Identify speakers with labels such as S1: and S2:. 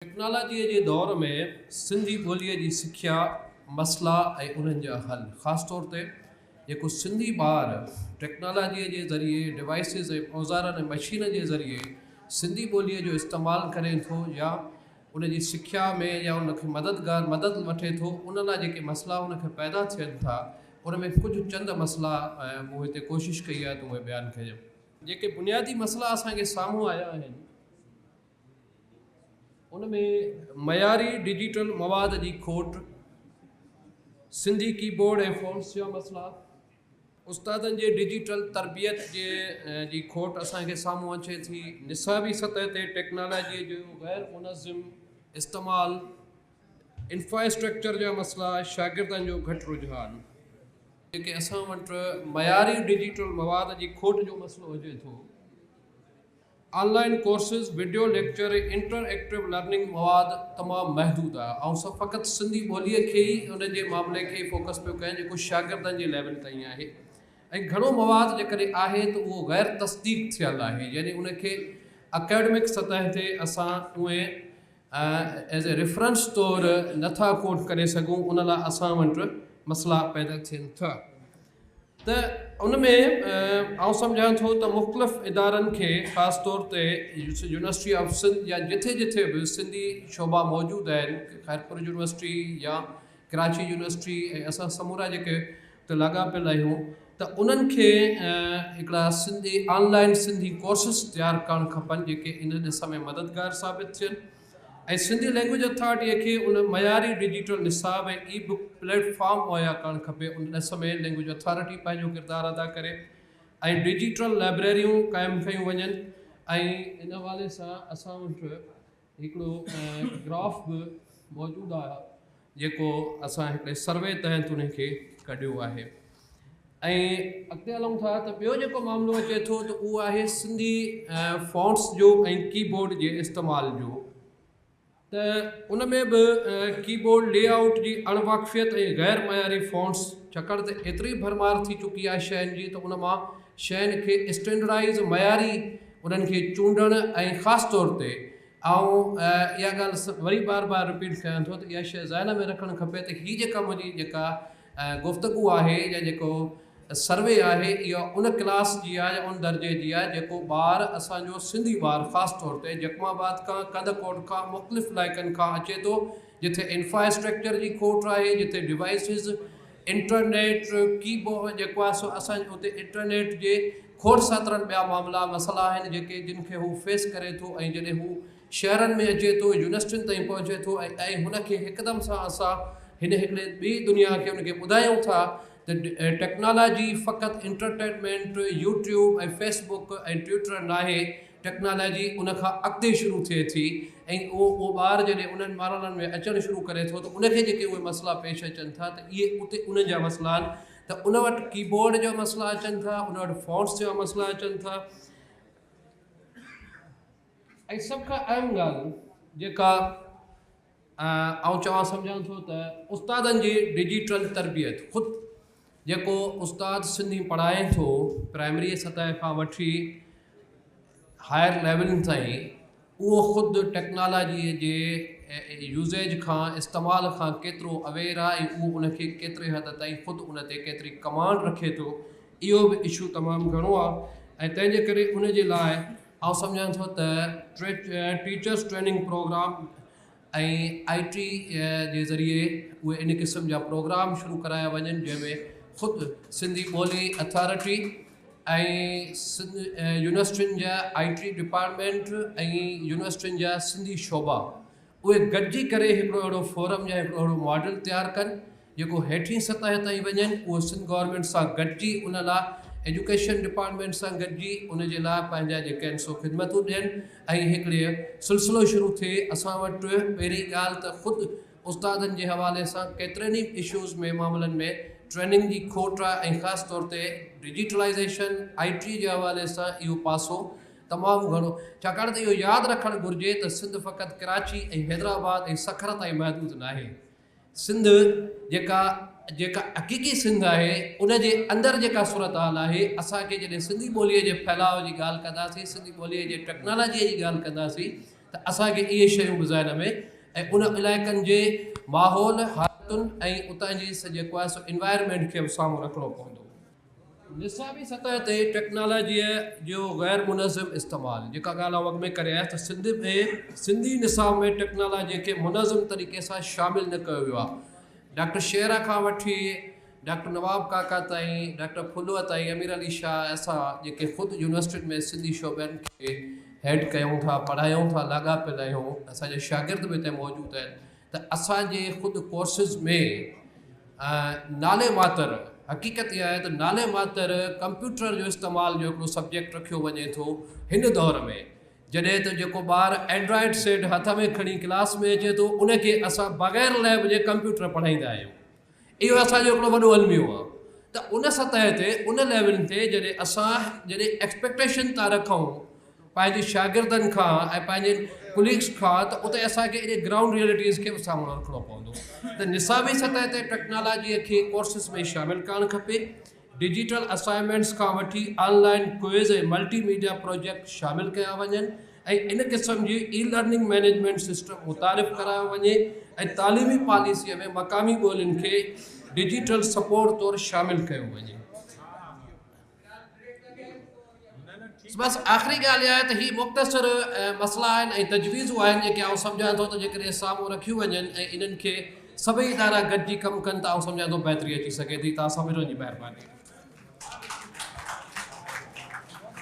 S1: Technology जे दौर में सिंधी ॿोलीअ जी सिख्या मसला ऐं उन्हनि जा हल ख़ासि तौर ते जेको सिंधी ॿार टेक्नोलॉजीअ जे ज़रिए डिवाइसिस ऐं औज़ारनि ऐं मशीन जे ज़रिए सिंधी ॿोलीअ जो इस्तेमालु करे थो या उन जी सिख्या में या उनखे मदद वठे थो उन लाइ जेके मसला उनखे पैदा थियनि था उन में कुझु चंद मसला मूं हिते कोशिशि कई आहे त उहे बयानु कया जेके बुनियादी मसला असांखे साम्हूं आया आहिनि उनमें मयारी डिजिटल मवाद जी खोट सिंधी कीबोर्ड ऐं फ़ॉन्ट्स जा मसला उस्तादनि जे डिजिटल तरबियत जी खोट असांखे साम्हूं अचे थी निसाबी सतह ते टेक्नोलॉजीअ जो गैर मुनज़िम इस्तेमालु इंफ्रास्ट्रक्चर जा मसला शागिर्दनि जो घटि रुझान जेके असां वटि मयारी डिजिटल मवाद जी खोट जो मसइलो हुजे थो online courses video lecture interactive learning मवाद तमामु महदूद आहे ऐं फ़क़ति सिंधी ॿोलीअ खे ई उन जे मामले खे फोकस पियो कयां जेको शागिर्दनि जे लेवल ताईं आहे ऐं घणो मवाद जेकॾहिं आहे त उहो गैर तस्दीक थियल आहे यानी उनखे अकेडमिक सतह ते असां उहे एज़ ए रेफरेंस तौरु नथा कोट करे सघूं उन लाइ असां वटि मसइला पैदा थियनि था त उन में आउं सम्झां थो त मुख़्तलिफ़ इदारनि खे ख़ासि तौर ते यूनिवर्सिटी ऑफ सिंध या जिथे जिथे बि सिंधी शोबा मौजूदु आहिनि ख़ैरपुर यूनिवर्सिटी या कराची यूनिवर्सिटी ऐं असां समूरा जेके हुते लाॻापियल आहियूं त उन्हनि खे हिकिड़ा सिंधी ऑनलाइन सिंधी कोर्सिस तयारु करणु खपनि जेके इन ॾिस में मददगार साबित थियनि ऐं सिंधी लैंग्वेज अथॉरिटीअ खे उन मयारी डिजिटल निसाब ऐं ई बुक प्लेटफॉर्म मुहैया करणु खपे उन ॾिस में लैंग्वेज अथॉरिटी पंहिंजो किरदारु अदा करे ऐं डिजिटल लाइब्रेरियूं क़ाइमु कयूं वञनि ऐं इन हवाले सां असां वटि हिकिड़ो ग्राफ बि मौजूदु आहे जेको असां हिकिड़े सर्वे तहत उनखे कढियो आहे ऐं अॻिते हलूं था त ॿियो जेको मामिलो अचे थो त उहो आहे सिंधी फ़ॉन्ट्स जो ऐं कीबोर्ड जे इस्तेमाल जो त उन में बि कीबोर्ड लेआउट जी अणवाक़फ़ियत ऐं गैर मयारी फ़ॉन्ट्स छाकाणि त एतिरी भरमार थी चुकी आहे शयुनि जी त उन मां शयुनि खे स्टैंडर्डाइज़ मयारी उन्हनि खे चूंडणु ऐं ख़ासि तौर ते इहा ॻाल्हि वरी बार बार रिपीट कयां थो त इहा शइ ज़हन में रखणु खपे त हीअ जेका मुंहिंजी जेका गुफ़्तगू आहे या जेको सर्वे आहे इहा उन क्लास जी आहे या उन दर्जे जी आहे जेको ॿार असांजो सिंधी ॿारु ख़ासि तौर ते जकमाबाद खां कंदकोट खां मुख़्तलिफ़ इलाइक़नि खां अचे थो जिथे इंफ्रास्ट्रक्चर जी खोट आहे जिथे डिवाइसिस इंटरनेट कीबोर्ड जेको आहे सो असांजे उते इंटरनेट जे खोड़ सातरनि ॿिया मामला मसइला आहिनि जेके जिन खे हू फेस करे थो ऐं जॾहिं हू शहरनि में अचे थो यूनिवर्सिटियुनि ताईं पहुचे थो ऐं हुनखे हिकदमि सां असां हिकिड़े ॿी दुनिया खे उनखे ॿुधायूं था त टेक्नोलॉजी फ़क़ति इंटरटेनमेंट यूट्यूब ऐं फेसबुक ऐं ट्विटर न आहे टेक्नोलॉजी उनखां अॻिते शुरू थिए थी ऐं उहो ॿार जॾहिं उन्हनि मारहलनि में अचणु शुरू करे थो त उनखे जेके उहे मसइला पेश अचनि था त इहे उते उन जा मसइला आहिनि त उन वटि कीबोर्ड जा मसइला अचनि था उन वटि फ़ॉन्ट्स जा मसइला अचनि था ऐं सभ खां अहम ॻाल्हि जेका आउं चवां सम्झां थो त उस्तादनि जी डिजिटल तरबियत ख़ुदि जेको उस्ताद सिंधी पढ़ाए थो प्राइमरी सतह खां वठी हायर लेवलनि ताईं उहो ख़ुदि टेक्नोलॉजीअ जे यूज़ेज खां इस्तेमाल खां केतिरो अवेयर आहे ऐं उहो उनखे केतिरे हद ताईं ख़ुदि उन ते केतिरी कमांड रखे थो इहो बि इशू तमामु घणो आहे ऐं तंहिंजे करे उन जे लाइ आउं सम्झां थो त टीचर्स ट्रेनिंग प्रोग्राम ऐं IT जे ज़रिए उहे इन क़िस्म जा प्रोग्राम शुरू कराया वञनि जंहिंमें ख़ुदि सिंधी ॿोली अथॉरिटी ऐं यूनिवर्सिटियुनि जा IT डिपार्टमेंट ऐं यूनिवर्सिटियुनि जा सिंधी शोबा उहे गॾिजी करे हिकिड़ो अहिड़ो फोरम या हिकिड़ो अहिड़ो मॉडल तयारु कनि जेको हेठीं सतह ताईं वञनि उहो सिंध गवर्नमेंट सां गॾिजी उन लाइ एजुकेशन डिपार्टमेंट सां गॾिजी उन जे लाइ पंहिंजा जेके आहिनि सो ख़िदमतूं ॾियनि ऐं हिकिड़े सिलसिलो शुरू थिए असां वटि पहिरीं ॻाल्हि त ख़ुदि उस्तादनि जे हवाले सां केतिरनि ई इशूज़ में मामलनि में ट्रेनिंग जी खोट आहे ऐं ख़ासि तौर ते डिजिटलाइज़ेशन IT जे हवाले सां इहो पासो तमामु घणो छाकाणि त इहो यादि रखणु घुरिजे त सिंध फ़क़ति कराची ऐं हैदराबाद ऐं सखर ताईं महदूद न आहे सिंध जेका हक़ीक़ी सिंध आहे उन जे अंदरि जेका सूरत हाल आहे असांखे जॾहिं सिंधी ॿोलीअ जे फैलाव जी ॻाल्हि कंदासीं सिंधी ॿोलीअ जे टेक्नोलॉजीअ जी ॻाल्हि कंदासीं त असांखे इहे शयूं बि ज़हन में ऐं उन इलाइक़नि जे माहौल हालतुनि ऐं उतां जी जेको आहे सो इन्वायरमेंट खे बि साम्हूं रखिणो पवंदो। निसाबी सतह ते टेक्नोलॉजीअ जो गैर मुनज़िम इस्तेमालु, जेका ॻाल्हि आउं अॻु में करे आहियां त सिंधी निसाब में टेक्नोलॉजीअ खे मुनज़िम तरीक़े सां शामिलु न कयो वियो आहे। डॉक्टर शेरा खां वठी डॉक्टर नवाब काका ताईं, डॉक्टर फुलूअ ताईं, अमीर अली शाह, असां जेके ख़ुदि यूनिवर्सिटियुनि में सिंधी शोबनि खे हेड कयूं था, पढ़ायूं था, लाॻापियल आहियूं, असांजा शागिर्द बि हिते मौजूदु आहिनि, त असांजे ख़ुदि कोर्सिस में नाले मातर हक़ीक़त इहा आहे त नाले मातर कंप्यूटर जो इस्तेमालु जो हिकिड़ो सब्जेक्ट रखियो वञे थो हिन दौर में, जॾहिं त जेको ॿारु एंड्रॉइड सेट हथ में खणी क्लास में अचे थो उनखे असां बग़ैर लैब जे कंप्यूटर पढ़ाईंदा आहियूं। इहो असांजो हिकिड़ो वॾो अलमियो आहे। त उन सतह ते उन लेवल ते जॾहिं एक्सपेक्टेशन था रखूं पंहिंजे शागिर्दनि खां ऐं पंहिंजे कुलीग्स खां, त उते असांखे इन ग्राउंड रियलिटीज़ खे बि साम्हूं रखिणो पवंदो। त निसाबी सतह ते टेक्नोलॉजीअ खे कोर्सिस में शामिलु करणु खपे। डिजिटल असाइनमेंट्स खां वठी ऑनलाइन क्विज़ ऐं मल्टीमीडिया प्रोजेक्ट शामिलु कया वञनि ऐं इन क़िस्म जी ई लर्निंग मैनेजमेंट सिस्टम मुतारिफ़ करायो वञे ऐं तालीमी पॉलिसीअ में मक़ामी ॿोलियुनि खे डिजिटल सपोर्ट तौरु शामिलु कयो वञे। बसि आख़िरी ॻाल्हि इहा आहे त हीअ मुख़्तसिर मसइला आहिनि ऐं तजवीज़ूं आहिनि जेके आउं सम्झां थो त जेकॾहिं साम्हूं रखियूं वञनि ऐं इन्हनि खे सभई इदारा गॾिजी कमु कनि त आउं सम्झां थो बहितरी अची सघे थी। तव्हां सभिनी जी महिरबानी।